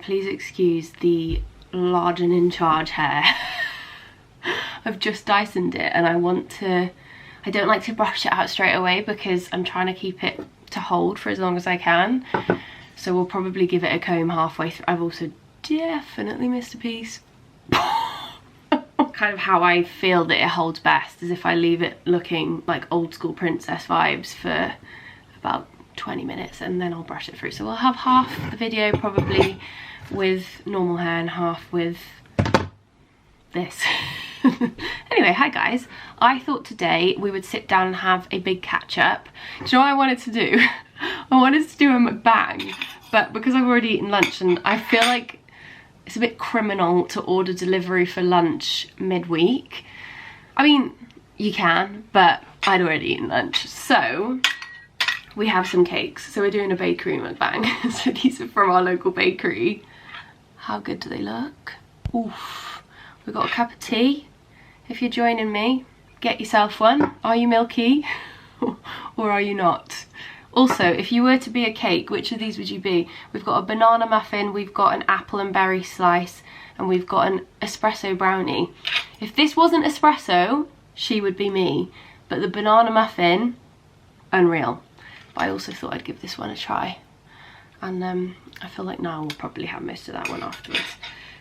Please excuse the large and in charge hair. I've just Dysoned it and I don't like to brush it out straight away because I'm trying to keep it to hold for as long as I can. So we'll probably give it a comb halfway through. I've also definitely missed a piece. Kind of how I feel that it holds best is if I leave it looking like old school princess vibes for about 20 minutes and then I'll brush it through. So we'll have half the video probably with normal hair and half with this. Anyway, hi guys. I thought today we would sit down and have a big catch up. Do you know what I wanted to do? I wanted to do a mukbang, but because I've already eaten lunch and I feel like it's a bit criminal to order delivery for lunch midweek. I mean, you can, but I'd already eaten lunch. So we have some cakes. So we're doing a bakery mukbang. So these are from our local bakery. How good do they look? Oof. We've got a cup of tea. If you're joining me, get yourself one. Are you milky or are you not? Also, if you were to be a cake, which of these would you be? We've got a banana muffin, we've got an apple and berry slice, and we've got an espresso brownie. If this wasn't espresso, she would be me. But the banana muffin, unreal. But I also thought I'd give this one a try. And I feel like now we'll probably have most of that one afterwards.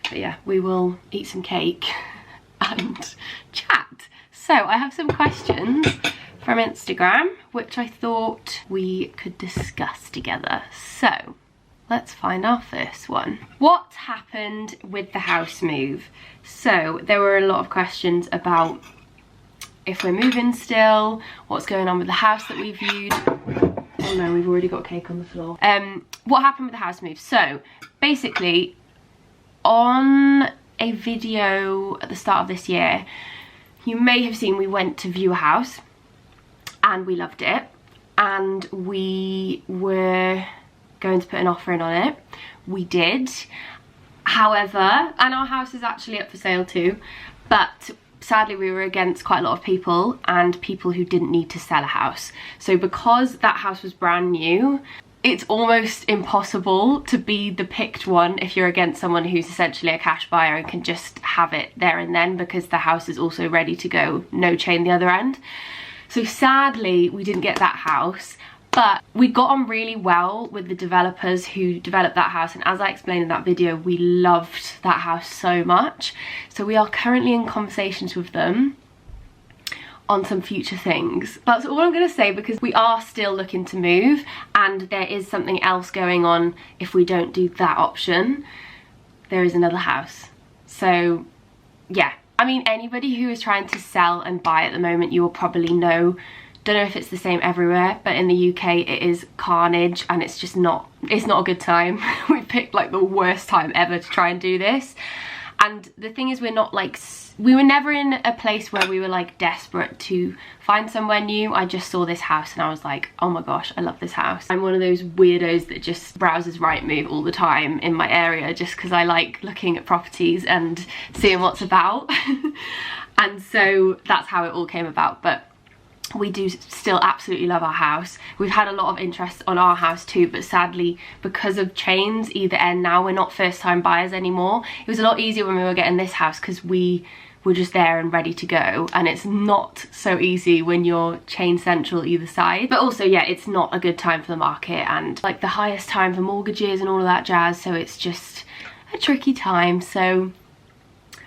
But yeah, we will eat some cake and chat. So I have some questions from Instagram, which I thought we could discuss together. So let's find our first one. What happened with the house move? So there were a lot of questions about if we're moving still, what's going on with the house that we viewed. Oh no, we've already got cake on the floor. What happened with the house move? So basically, on a video at the start of this year, you may have seen we went to view a house and we loved it and we were going to put an offer in on it. We did. However, and our house is actually up for sale too, but sadly we were against quite a lot of people and people who didn't need to sell a house. So because that house was brand new, it's almost impossible to be the picked one if you're against someone who's essentially a cash buyer and can just have it there and then, because the house is also ready to go, no chain the other end. So sadly we didn't get that house, but we got on really well with the developers who developed that house, and as I explained in that video, we loved that house so much. So we are currently in conversations with them on some future things. That's all I'm gonna say, because we are still looking to move and there is something else going on. If we don't do that option, there is another house. So yeah, I mean, anybody who is trying to sell and buy at the moment, you will probably know, don't know if it's the same everywhere, but in the UK it is carnage and it's just not, it's not a good time. We picked like the worst time ever to try and do this. And the thing is, we're not like, we were never in a place where we were like desperate to find somewhere new. I just saw this house and I was like, oh my gosh, I love this house. I'm one of those weirdos that just browses Rightmove all the time in my area just because I like looking at properties and seeing what's about. And so that's how it all came about. But we do still absolutely love our house. We've had a lot of interest on our house too, but sadly because of chains either end now, we're not first time buyers anymore. It was a lot easier when we were getting this house because we were just there and ready to go, and it's not so easy when you're chain central either side. But also, yeah, it's not a good time for the market and like the highest time for mortgages and all of that jazz, so it's just a tricky time. So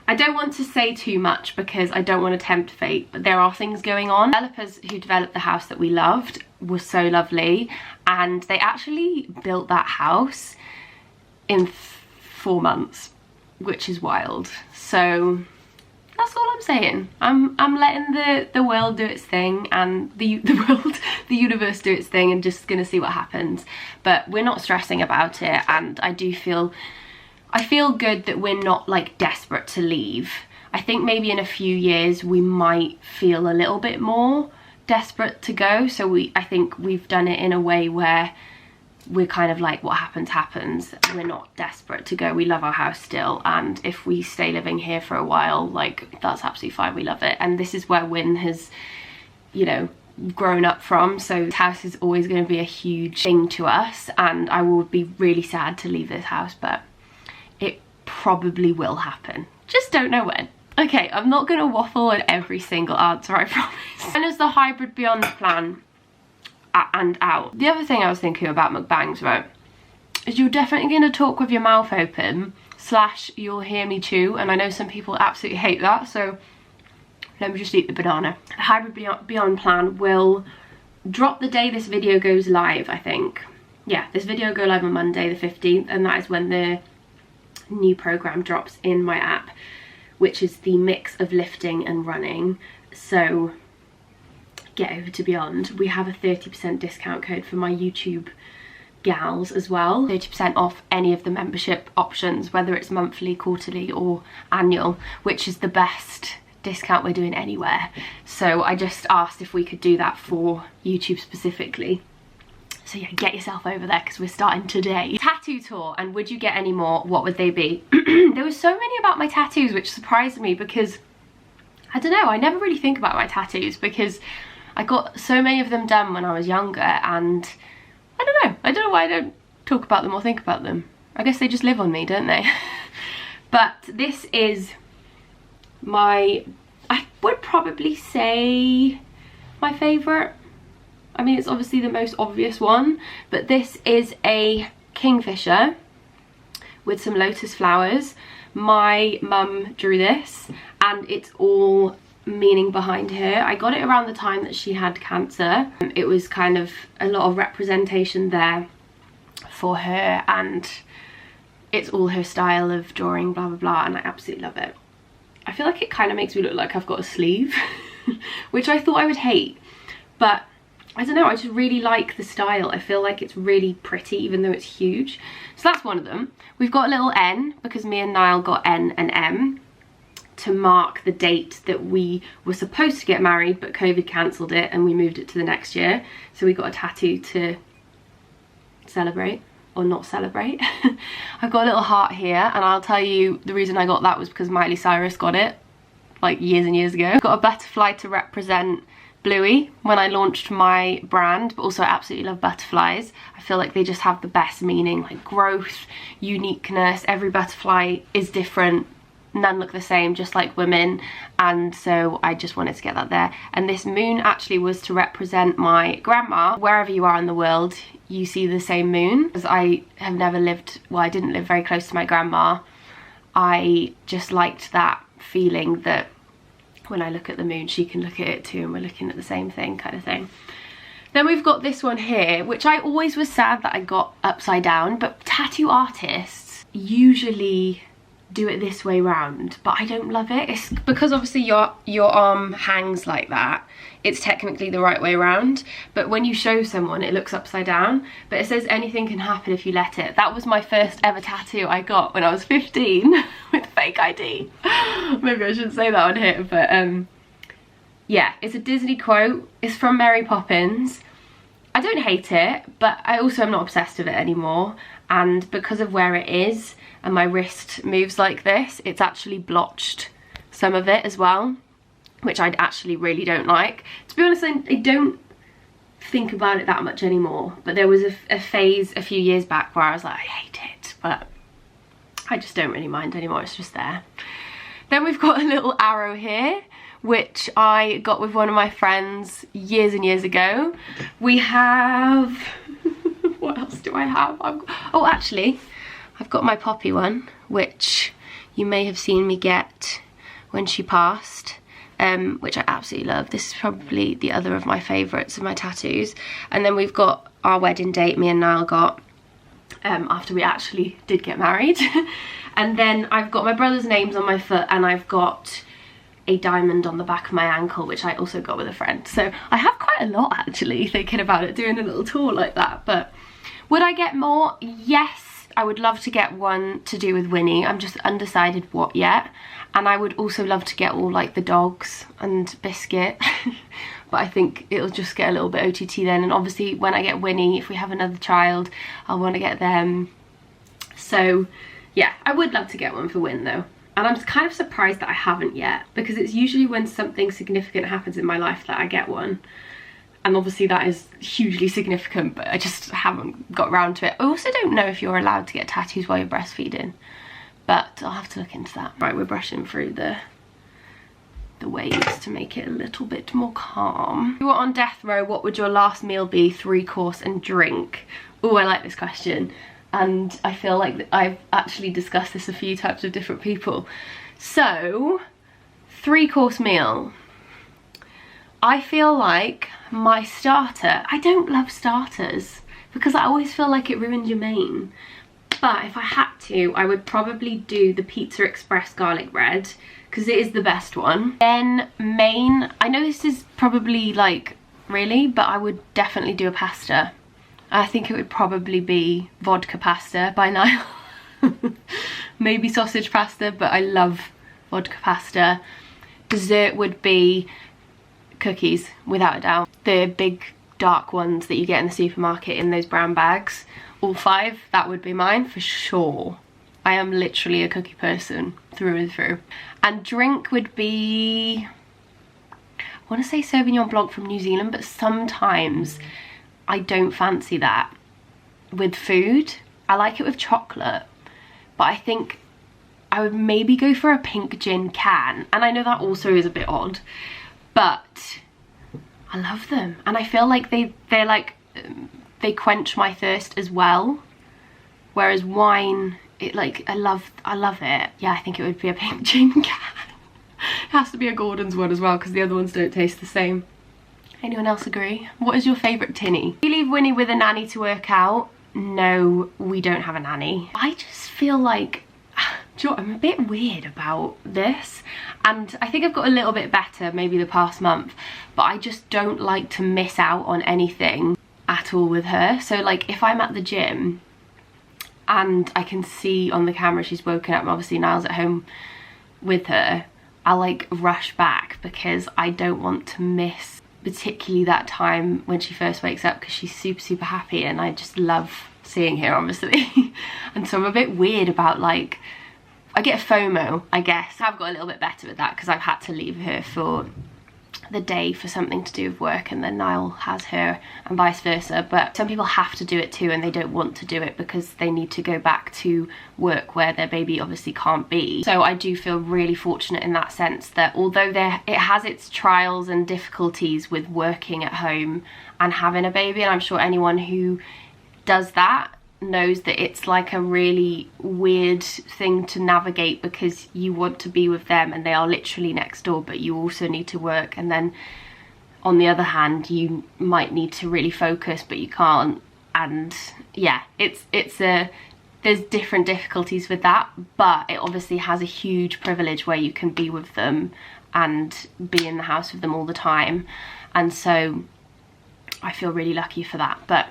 I don't want to say too much because I don't want to tempt fate, but there are things going on. Developers who developed the house that we loved were so lovely, and they actually built that house in 4 months, which is wild. So that's all I'm saying. I'm letting the world do its thing and the universe do its thing, and just gonna see what happens. But we're not stressing about it, and I feel good that we're not like desperate to leave. I think maybe in a few years we might feel a little bit more desperate to go. So I think we've done it in a way where we're kind of like, what happens happens. We're not desperate to go. We love our house still, and if we stay living here for a while, like that's absolutely fine. We love it, and this is where Wynn has, you know, grown up from. So this house is always going to be a huge thing to us, and I would be really sad to leave this house, but probably will happen. Just don't know when. Okay, I'm not gonna waffle on every single answer, I promise. And as the hybrid beyond plan and out. The other thing I was thinking about mukbangs, right, is you're definitely gonna talk with your mouth open, / you'll hear me chew, and I know some people absolutely hate that, so let me just eat the banana. The hybrid beyond plan will drop the day this video goes live, I think. Yeah, this video will go live on Monday the 15th, and that is when the new program drops in my app, which is the mix of lifting and running. So get over to Beyond. We have a 30% discount code for my YouTube gals as well. 30% off any of the membership options, whether it's monthly, quarterly or annual, which is the best discount we're doing anywhere. So I just asked if we could do that for YouTube specifically. So yeah, get yourself over there because we're starting today. Tattoo tour, and would you get any more? What would they be? There were so many about my tattoos, which surprised me because, I don't know, I never really think about my tattoos because I got so many of them done when I was younger, and I don't know why I don't talk about them or think about them. I guess they just live on me, don't they? But this is my, I would probably say my favourite. I mean, it's obviously the most obvious one, but this is a kingfisher with some lotus flowers. My mum drew this, and it's all meaning behind her. I got it around the time that she had cancer. It was kind of a lot of representation there for her, and it's all her style of drawing, blah blah blah, and I absolutely love it. I feel like it kind of makes me look like I've got a sleeve, which I thought I would hate, but I don't know, I just really like the style. I feel like it's really pretty even though it's huge. So that's one of them. We've got a little N because me and Niall got N and M to mark the date that we were supposed to get married, but COVID cancelled it and we moved it to the next year. So we got a tattoo to celebrate, or not celebrate. I've got a little heart here, and I'll tell you the reason I got that was because Miley Cyrus got it like years and years ago. Got a butterfly to represent Bluey when I launched my brand, but also I absolutely love butterflies. I feel like they just have the best meaning, like growth, uniqueness. Every butterfly is different, none look the same, just like women, and so I just wanted to get that there. And this moon actually was to represent my grandma. Wherever you are in the world, you see the same moon. Because I have never lived, well, I didn't live very close to my grandma. I just liked that feeling that when I look at the moon, she can look at it too, and we're looking at the same thing, kind of thing. Then we've got this one here, which I always was sad that I got upside down, but tattoo artists usually do it this way round, but I don't love it. It's because obviously your arm hangs like that, it's technically the right way round, but when you show someone it looks upside down. But it says anything can happen if you let it. That was my first ever tattoo I got when I was 15 with fake ID. Maybe I shouldn't say that on here, but yeah, it's a Disney quote. It's from Mary Poppins. I don't hate it, but I also am not obsessed with it anymore, and because of where it is and my wrist moves like this, it's actually blotched some of it as well, which I actually really don't like. To be honest, I don't think about it that much anymore, but there was a phase a few years back where I was like, I hate it, but I just don't really mind anymore, it's just there. Then we've got a little arrow here, which I got with one of my friends years and years ago. We have, what else do I have? Oh, actually, I've got my Poppy one, which you may have seen me get when she passed, which I absolutely love. This is probably the other of my favourites of my tattoos. And then we've got our wedding date me and Niall got after we actually did get married. And then I've got my brother's names on my foot, and I've got a diamond on the back of my ankle, which I also got with a friend. So I have quite a lot actually, thinking about it, doing a little tour like that. But would I get more? Yes. I would love to get one to do with Winnie. I'm just undecided what yet. And I would also love to get all like the dogs and Biscuit. But I think it'll just get a little bit OTT then. And obviously when I get Winnie, if we have another child, I'll want to get them. So yeah, I would love to get one for Win though. And I'm kind of surprised that I haven't yet, because it's usually when something significant happens in my life that I get one. And obviously that is hugely significant, but I just haven't got around to it. I also don't know if you're allowed to get tattoos while you're breastfeeding, but but I'll have to look into that. Right, we're brushing through the waves to make it a little bit more calm. If you were on death row, what would your last meal be? 3-course and drink. Oh, I like this question, and I feel like I've actually discussed this a few times with different people. So 3-course meal. I feel like my starter, I don't love starters because I always feel like it ruins your main, but if I had to, I would probably do the Pizza Express garlic bread because it is the best one. Then main, I know this is probably like really, but I would definitely do a pasta. I think it would probably be vodka pasta by now. Maybe sausage pasta, but I love vodka pasta. Dessert would be cookies, without a doubt. The big dark ones that you get in the supermarket in those brown bags. All 5, that would be mine for sure. I am literally a cookie person through and through. And drink would be, I want to say Sauvignon Blanc from New Zealand, but sometimes I don't fancy that with food. I like it with chocolate, but I think I would maybe go for a pink gin can. And I know that also is a bit odd, but I love them. And I feel like they're like, they quench my thirst as well. Whereas wine, it like, I love it. Yeah, I think it would be a pink gin can. It has to be a Gordon's one as well because the other ones don't taste the same. Anyone else agree? What is your favourite tinny? Do you leave Winnie with a nanny to work out? No, we don't have a nanny. I just feel like, do you know what, I'm a bit weird about this, and I think I've got a little bit better maybe the past month, but I just don't like to miss out on anything at all with her. So like if I'm at the gym and I can see on the camera she's woken up and obviously Niall's at home with her, I'll like rush back because I don't want to miss particularly that time when she first wakes up, because she's super happy and I just love seeing her obviously. And so I'm a bit weird about, like, I get FOMO, I guess. I've got a little bit better with that because I've had to leave her for the day for something to do with work, and then Niall has her and vice versa. But some people have to do it too and they don't want to do it because they need to go back to work where their baby obviously can't be. So I do feel really fortunate in that sense that although it has its trials and difficulties with working at home and having a baby, and I'm sure anyone who does that knows that it's like a really weird thing to navigate because you want to be with them and they are literally next door, but you also need to work, and then on the other hand you might need to really focus but you can't. And yeah, there's different difficulties with that, but it obviously has a huge privilege where you can be with them and be in the house with them all the time, and so I feel really lucky for that. But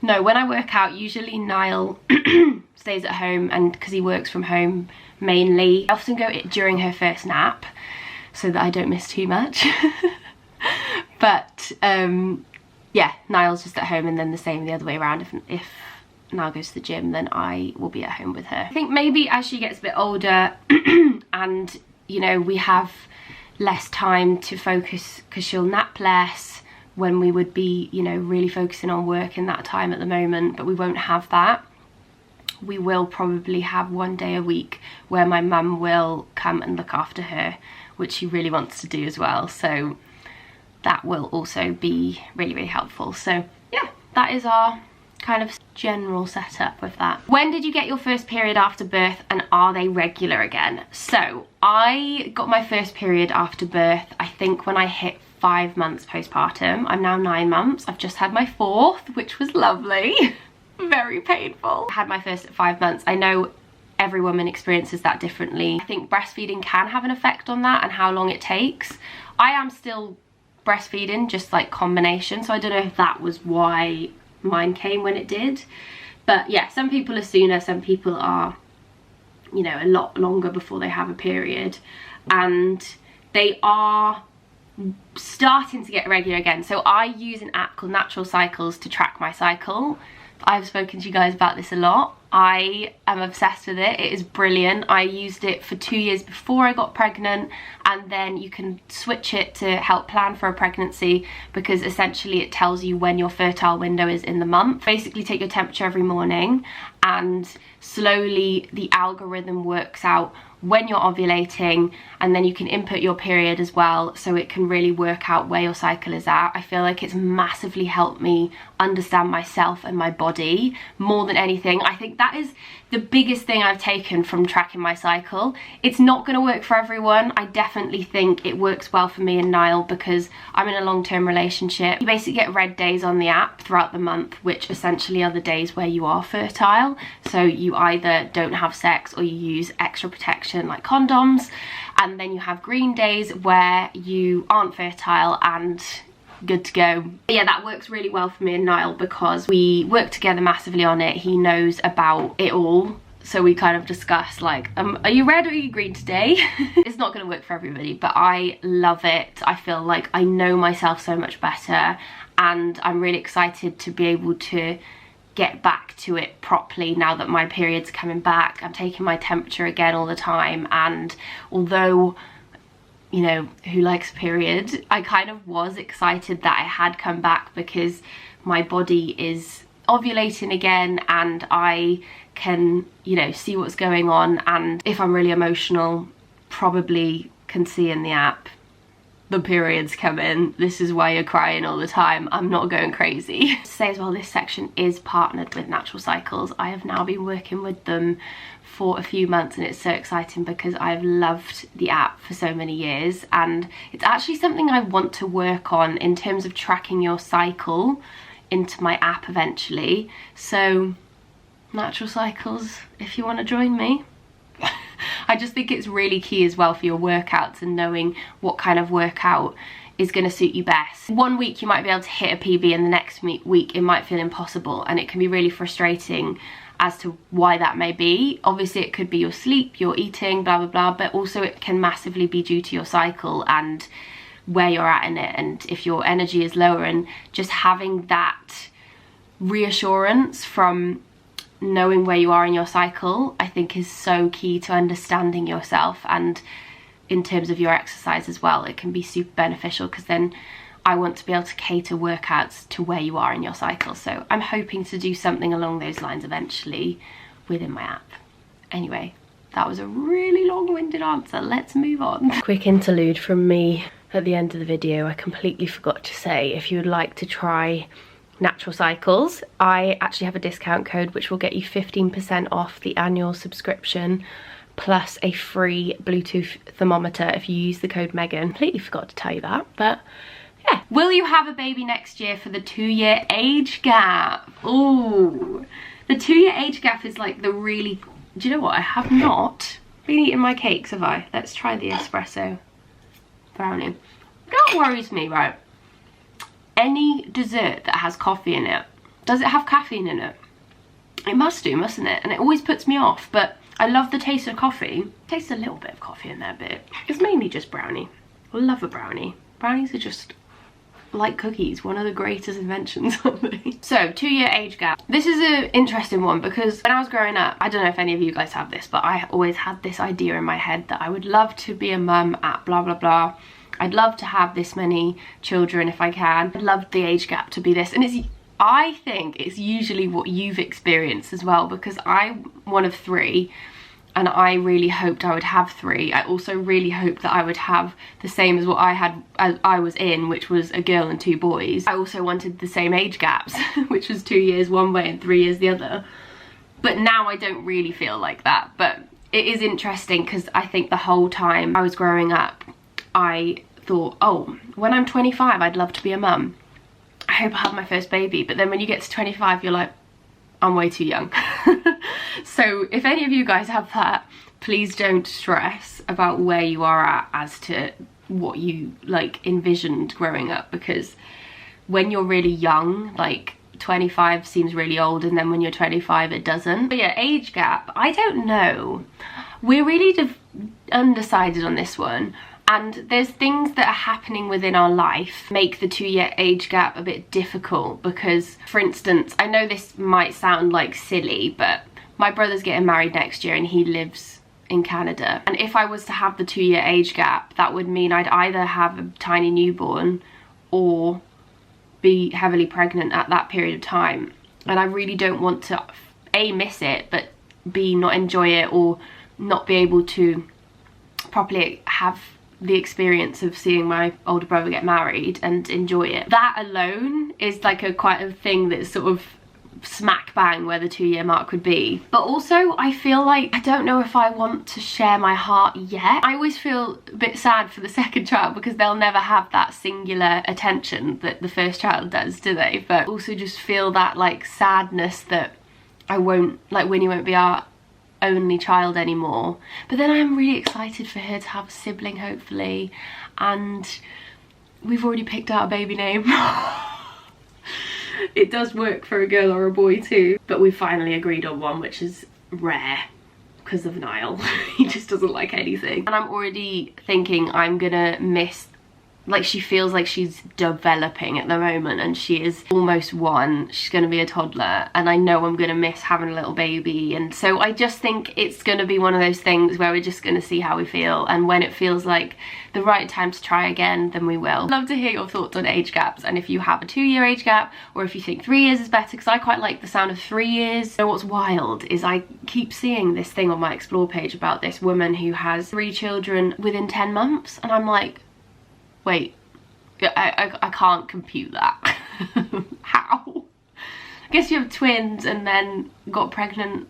no, when I work out, usually Niall stays at home, and because he works from home mainly, I often go during her first nap so that I don't miss too much. But yeah, Niall's just at home, and then the same the other way around. If Niall goes to the gym, then I will be at home with her. I think maybe as she gets a bit older and, you know, we have less time to focus because she'll nap less, when we would be, you know, really focusing on work in that time at the moment, but we won't have that. We will probably have 1 day a week where my mum will come and look after her, which she really wants to do as well. So that will also be really helpful. So yeah, that is our kind of general setup with that. When did you get your first period after birth, and are they regular again? So I got my first period after birth, I think when I hit 5 months postpartum. I'm now 9 months. I've just had my 4th, which was lovely. Very painful. I had my first at 5 months. I know every woman experiences that differently. I think breastfeeding can have an effect on that and how long it takes. I am still breastfeeding, just like combination, so I don't know if that was why mine came when it did. But yeah, some people are sooner, some people are, you know, a lot longer before they have a period, and they are starting to get regular again. So I use an app called Natural Cycles to track my cycle. I've spoken to you guys about this a lot. I am obsessed with it. It is brilliant. I used it for 2 years before I got pregnant, and then you can switch it to help plan for a pregnancy, because essentially it tells you when your fertile window is in the month. Basically take your temperature every morning, and slowly the algorithm works out when you're ovulating, and then you can input your period as well, so it can really work out where your cycle is at. I feel like it's massively helped me understand myself and my body more than anything. I think that is the biggest thing I've taken from tracking my cycle. It's not going to work for everyone. I definitely think it works well for me and Niall because I'm in a long-term relationship. You basically get red days on the app throughout the month, which essentially are the days where you are fertile. So you either don't have sex or you use extra protection like condoms, and then you have green days where you aren't fertile and good to go. But yeah, that works really well for me and Niall because we work together massively on it. He knows about it all, so we kind of discuss like, are you red or are you green today? It's not going to work for everybody, but I love it. I feel like I know myself so much better, and I'm really excited to be able to get back to it properly now that my period's coming back. I'm taking my temperature again all the time, and although, you know, who likes a period, I kind of was excited that I had come back because my body is ovulating again and I can, you know, see what's going on, and if I'm really emotional, probably can see in the app the periods come in. This is why you're crying all the time. I'm not going crazy. To say as well, this section is partnered with Natural Cycles. I have now been working with them for a few months, and it's so exciting because I've loved the app for so many years, and it's actually something I want to work on in terms of tracking your cycle into my app eventually. So Natural Cycles, if you want to join me. I just think it's really key as well for your workouts and knowing what kind of workout is going to suit you best. One week you might be able to hit a PB and the next week it might feel impossible, and it can be really frustrating as to why that may be. Obviously it could be your sleep, your eating, blah blah blah, but also it can massively be due to your cycle and where you're at in it, and if your energy is lower, and just having that reassurance from knowing where you are in your cycle, I think is so key to understanding yourself, and in terms of your exercise as well, it can be super beneficial because then I want to be able to cater workouts to where you are in your cycle. So I'm hoping to do something along those lines eventually within my app. Anyway, that was a really long-winded answer. Let's move on. Quick interlude from me at the end of the video. I completely forgot to say, if you would like to try Natural Cycles, I actually have a discount code which will get you 15% off the annual subscription plus a free Bluetooth thermometer if you use the code Meggan. Completely forgot to tell you that, but yeah. Will you have a baby next year for the 2-year age gap? Ooh, the 2-year age gap is like the really, do you know what, I have not been eating my cakes, have I? Let's try the espresso brownie. That worries me, right? Any dessert that has coffee in it, does it have caffeine in it? It must do, mustn't it? And it always puts me off, but I love the taste of coffee. Tastes a little bit of coffee in there, but it's mainly just brownie. I love a brownie. Brownies are just like cookies, one of the greatest inventions of me. So 2-year age gap. This is an interesting one because when I was growing up, I don't know if any of you guys have this, but I always had this idea in my head that I would love to be a mum at blah blah blah. I'd love to have this many children if I can. I'd love the age gap to be this, and I think it's usually what you've experienced as well, because I'm one of 3 and I really hoped I would have 3. I also really hoped that I would have the same as what I had as I was in, which was a girl and 2 boys. I also wanted the same age gaps, which was 2 years one way and 3 years the other. But now I don't really feel like that. But it is interesting because I think the whole time I was growing up, I thought, oh, when I'm 25, I'd love to be a mum. I hope I have my first baby. But then when you get to 25, you're like, I'm way too young. So if any of you guys have that, please don't stress about where you are at as to what you like envisioned growing up, because when you're really young, like 25 seems really old, and then when you're 25 it doesn't. But yeah, age gap, I don't know. We're really undecided on this one. And there's things that are happening within our life make the 2-year age gap a bit difficult because, for instance, I know this might sound like silly, but my brother's getting married next year and he lives in Canada. And if I was to have the 2-year age gap, that would mean I'd either have a tiny newborn or be heavily pregnant at that period of time. And I really don't want to A, miss it, but B, not enjoy it or not be able to properly have the experience of seeing my older brother get married and enjoy it. That alone is like quite a thing that's sort of smack bang where the 2-year mark would be. But also I feel like I don't know if I want to share my heart yet. I always feel a bit sad for the second child because they'll never have that singular attention that the first child does, do they? But also just feel that like sadness that I won't, like Winnie won't be our only child anymore. But then I'm really excited for her to have a sibling, hopefully, and we've already picked out a baby name. It does work for a girl or a boy too, but we finally agreed on one, which is rare because of Niall. He just doesn't like anything. And I'm already thinking I'm gonna miss, like, she feels like she's developing at the moment and she is almost 1. She's gonna be a toddler and I know I'm gonna miss having a little baby. And so I just think it's gonna be one of those things where we're just gonna see how we feel, and when it feels like the right time to try again, then we will. I'd love to hear your thoughts on age gaps, and if you have a 2-year age gap or if you think 3 years is better, because I quite like the sound of 3 years. So what's wild is I keep seeing this thing on my explore page about this woman who has 3 children within 10 months, and I'm like, wait, I can't compute that. How? I guess you have twins and then got pregnant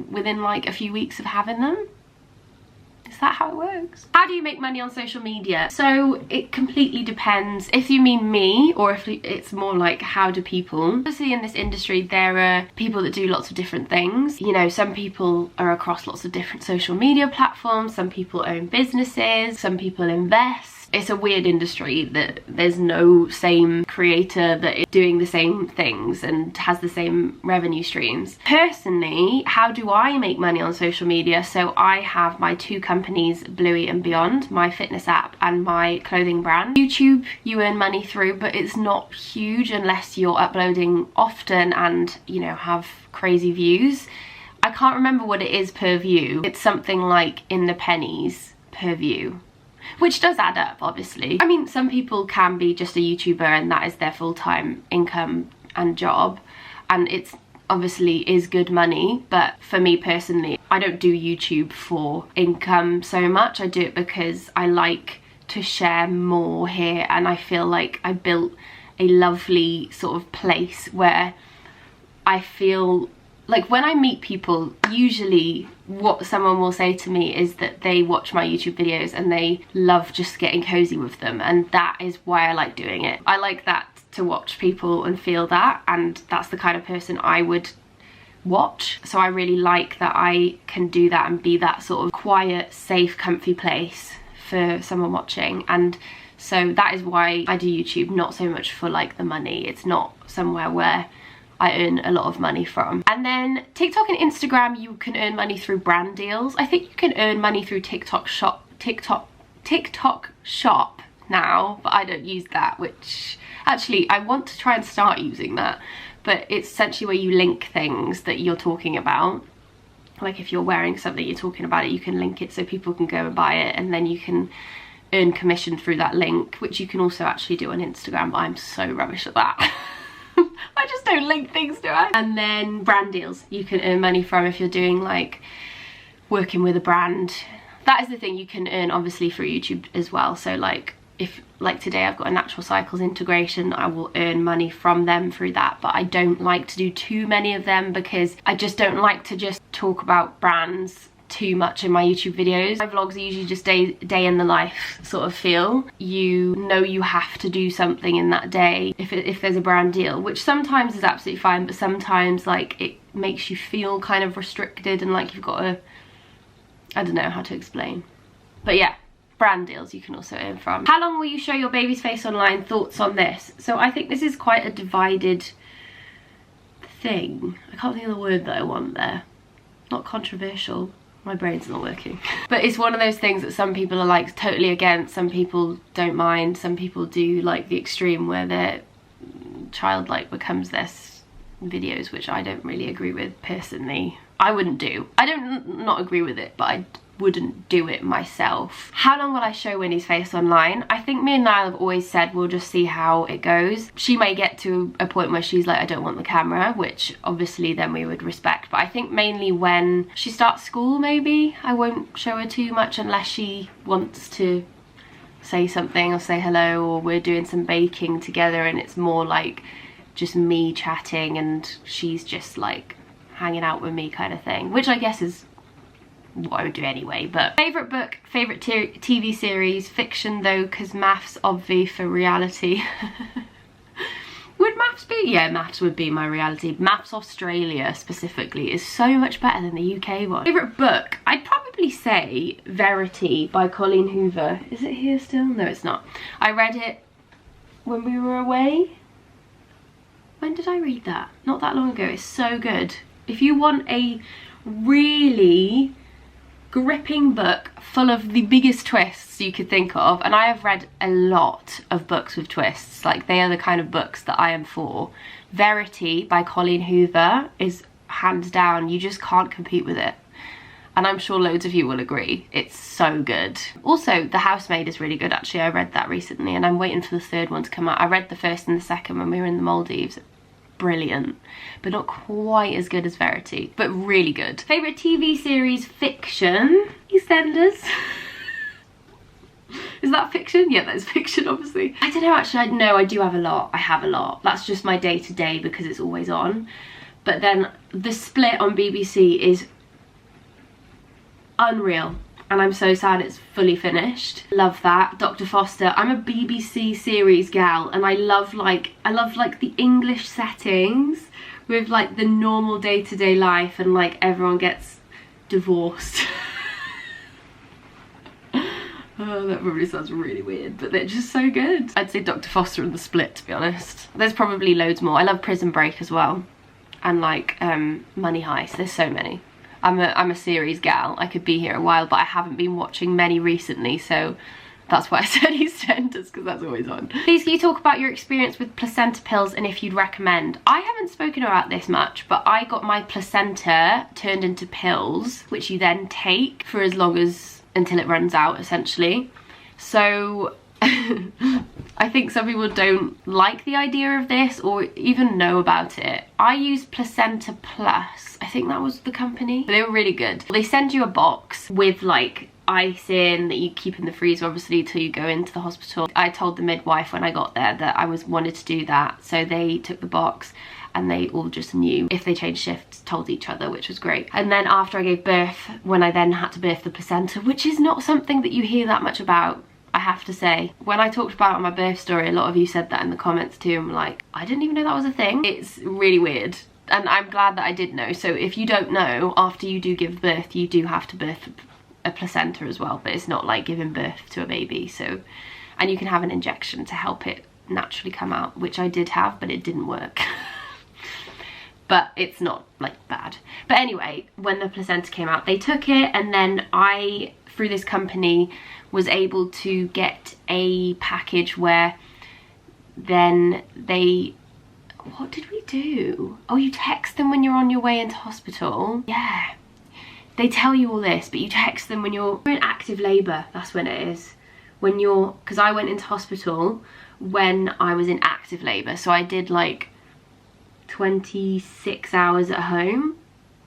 within like a few weeks of having them. Is that how it works? How do you make money on social media? So it completely depends if you mean me or if it's more like how do people. Obviously in this industry there are people that do lots of different things. You know, some people are across lots of different social media platforms, some people own businesses, some people invest. It's a weird industry that there's no same creator that is doing the same things and has the same revenue streams. Personally, how do I make money on social media? So I have my 2 companies, Bluey and Beyond, my fitness app and my clothing brand. YouTube you earn money through, but it's not huge unless you're uploading often and, you know, have crazy views. I can't remember what it is per view. It's something like in the pennies per view, which does add up, obviously. I mean, some people can be just a YouTuber and that is their full-time income and job, and it's obviously is good money. But for me personally, I don't do YouTube for income so much. I do it because I like to share more here, and I feel like I built a lovely sort of place where I feel like when I meet people, usually what someone will say to me is that they watch my YouTube videos and they love just getting cozy with them, and that is why I like doing it. I like that, to watch people and feel that, and that's the kind of person I would watch. So I really like that I can do that and be that sort of quiet, safe, comfy place for someone watching. And so that is why I do YouTube, not so much for like the money. It's not somewhere where I earn a lot of money from. And then TikTok and Instagram, you can earn money through brand deals. I think you can earn money through TikTok shop now, but I don't use that, which actually I want to try and start using that. But it's essentially where you link things that you're talking about. Like if you're wearing something, you're talking about it, you can link it so people can go and buy it, and then you can earn commission through that link, which you can also actually do on Instagram, but I'm so rubbish at that. I just don't link things, do I? And then brand deals you can earn money from if you're doing like working with a brand. That is the thing you can earn obviously through YouTube as well. So like if like today I've got a Natural Cycles integration, I will earn money from them through that, but I don't like to do too many of them because I just don't like to just talk about brands too much in my YouTube videos. My vlogs are usually just day in the life sort of feel. You know you have to do something in that day if there's a brand deal, which sometimes is absolutely fine, but sometimes like it makes you feel kind of restricted and like you've got to, I don't know how to explain. But yeah, brand deals you can also earn from. How long will you show your baby's face online? Thoughts on this? So I think this is quite a divided thing. I can't think of the word that I want there. Not controversial. My brain's not working. But it's one of those things that some people are like totally against, some people don't mind, some people do like the extreme where their child like becomes this videos, which I don't really agree with personally. I wouldn't do. I don't not agree with it, but wouldn't do it myself. How long will I show Winnie's face online? I think me and Niall have always said we'll just see how it goes. She may get to a point where she's like, I don't want the camera, which obviously then we would respect, but I think mainly when she starts school, maybe I won't show her too much unless she wants to say something or say hello, or we're doing some baking together and it's more like just me chatting and she's just like hanging out with me kind of thing, which I guess is what I would do anyway. But favourite book, favourite TV series, fiction though, because maths obvi for reality. Would maths be? Yeah, maths would be my reality. Maths Australia specifically is so much better than the UK one. Favourite book? I'd probably say Verity by Colleen Hoover. Is it here still? No, it's not. I read it when we were away. When did I read that? Not that long ago. It's so good. If you want a really gripping book full of the biggest twists you could think of, and I have read a lot of books with twists, like they are the kind of books that I am for. Verity by Colleen Hoover is hands down, you just can't compete with it, and I'm sure loads of you will agree. It's so good. Also, The Housemaid is really good actually. I read that recently and I'm waiting for the third one to come out. I read the first and the second when we were in the Maldives. Brilliant, but not quite as good as Verity, but really good. Favourite TV series, fiction, EastEnders. Is that fiction? Yeah, that is fiction, obviously. I don't know, actually, no, I do have a lot. I have a lot. That's just my day-to-day because it's always on. But then The Split on BBC is unreal. And I'm so sad it's fully finished. Love that. Dr. Foster. I'm a BBC series gal, and I love like the English settings with like the normal day-to-day life, and like everyone gets divorced. Oh, that probably sounds really weird, but they're just so good. I'd say Dr. Foster and The Split, to be honest. There's probably loads more. I love Prison Break as well, and like Money Heist. There's so many. I'm a series gal. I could be here a while, but I haven't been watching many recently, so that's why I said EastEnders, because that's always on. Please can you talk about your experience with placenta pills and if you'd recommend? I haven't spoken about this much, but I got my placenta turned into pills, which you then take for as long as until it runs out, essentially. So I think some people don't like the idea of this or even know about it. I use Placenta Plus. I think that was the company. They were really good. They send you a box with like ice in that you keep in the freezer, obviously, till you go into the hospital. I told the midwife when I got there that I wanted to do that, so they took the box and they all just knew if they changed shifts, told each other, which was great. And then after I gave birth, when I then had to birth the placenta, which is not something that you hear that much about, I have to say. When I talked about it on my birth story, a lot of you said that in the comments too. I'm like, I didn't even know that was a thing. It's really weird. And I'm glad that I did know. So if you don't know, after you do give birth, you do have to birth a placenta as well. But it's not like giving birth to a baby. So, and you can have an injection to help it naturally come out, which I did have, but it didn't work. But it's not like bad. But anyway, when the placenta came out, they took it, and then I, through this company, was able to get a package where then they, what did we do? Oh, you text them when you're on your way into hospital. Yeah, they tell you all this, but you text them when you're in active labour. That's when it is. When you're, because I went into hospital when I was in active labour, so I did like 26 hours at home,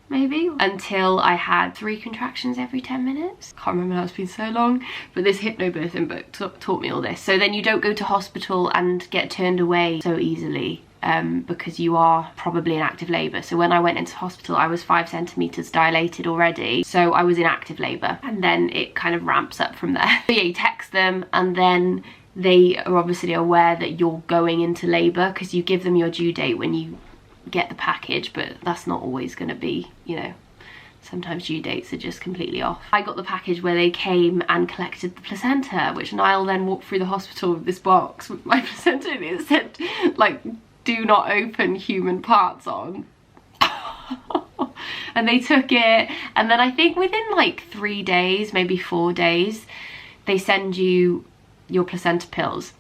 maybe, until I had 3 contractions every 10 minutes. Can't remember how it's been so long, but this hypnobirthing book taught me all this. So then you don't go to hospital and get turned away so easily because you are probably in active labour. So when I went into hospital, I was 5 centimetres dilated already, so I was in active labour, and then it kind of ramps up from there. So yeah, you text them, and then they are obviously aware that you're going into labour because you give them your due date when you get the package, but that's not always going to be, you know, sometimes due dates are just completely off. I got the package where they came and collected the placenta, which Niall then walked through the hospital with this box with my placenta, and it said like, do not open human parts on. And they took it, and then I think within like 3 days, maybe 4 days, they send you your placenta pills.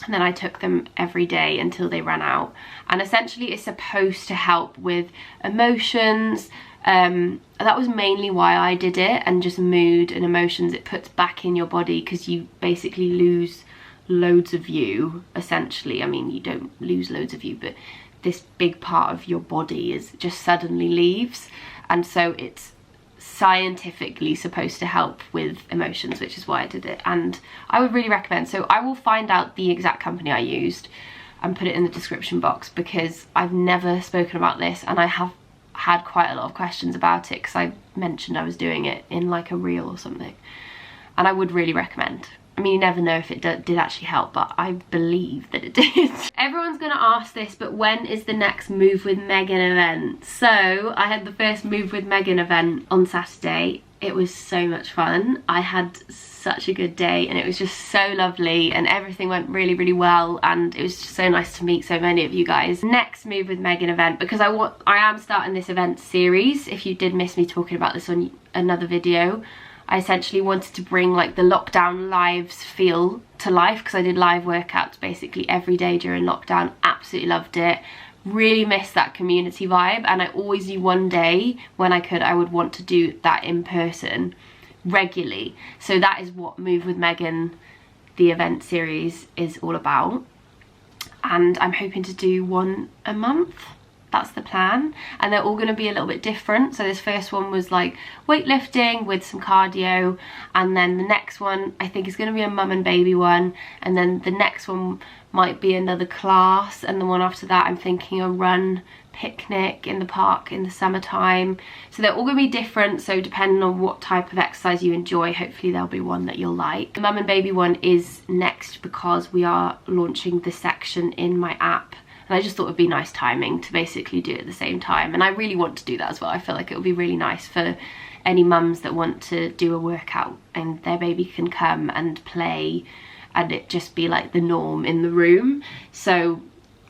and then I took them every day until they ran out. And essentially it's supposed to help with emotions. That was mainly why I did it, and just mood and emotions it puts back in your body, because you basically lose loads of you, essentially. I mean, you don't lose loads of you, but this big part of your body is just suddenly leaves, and so it's scientifically supposed to help with emotions, which is why I did it. And I would really recommend, so I will find out the exact company I used and put it in the description box, because I've never spoken about this and I have had quite a lot of questions about it, because I mentioned I was doing it in like a reel or something, and I would really recommend. I mean, you never know if it did actually help, but I believe that it did. Everyone's gonna ask this, but when is the next Move with Meggan event? So I had the first Move with Meggan event on Saturday. It was so much fun. I had such a good day, and it was just so lovely, and everything went really, really well, and it was just so nice to meet so many of you guys. Next Move with Meggan event, because I am starting this event series. If you did miss me talking about this on another video, I essentially wanted to bring like the lockdown lives feel to life, because I did live workouts basically every day during lockdown. Absolutely loved it. Really missed that community vibe, and I always knew one day when I could, I would want to do that in person regularly. So that is what Move with Meggan, the event series, is all about, and I'm hoping to do one a month. That's the plan, and they're all going to be a little bit different. So this first one was like weightlifting with some cardio, and then the next one I think is going to be a mum and baby one, and then the next one might be another class, and the one after that I'm thinking a run picnic in the park in the summertime. So they're all going to be different, so depending on what type of exercise you enjoy, hopefully there'll be one that you'll like. The mum and baby one is next, because we are launching the section in my app, and I just thought it would be nice timing to basically do it at the same time, and I really want to do that as well. I feel like it would be really nice for any mums that want to do a workout and their baby can come and play, and it just be like the norm in the room. So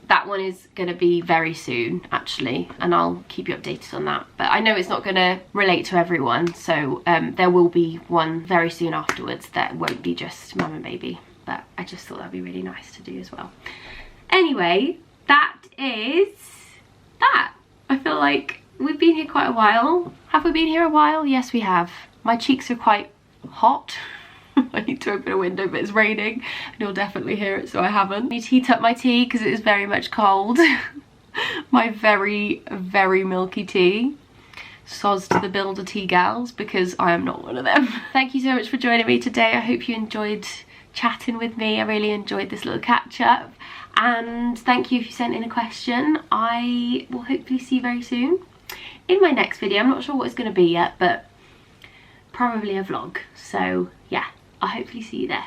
that one is going to be very soon actually, and I'll keep you updated on that. But I know it's not going to relate to everyone, so there will be one very soon afterwards that won't be just mum and baby, but I just thought that'd be really nice to do as well. Anyway, that is that. I feel like we've been here quite a while. Have we been here a while? Yes, we have. My cheeks are quite hot. I need to open a window, but it's raining and you'll definitely hear it, so I haven't. I need to heat up my tea because it is very much cold. My very, very milky tea. Soz to the builder tea gals, because I am not one of them. Thank you so much for joining me today. I hope you enjoyed chatting with me. I really enjoyed this little catch up, and thank you if you sent in a question. I will hopefully see you very soon in my next video. I'm not sure what it's going to be yet, but probably a vlog. So yeah, I'll hopefully see you there.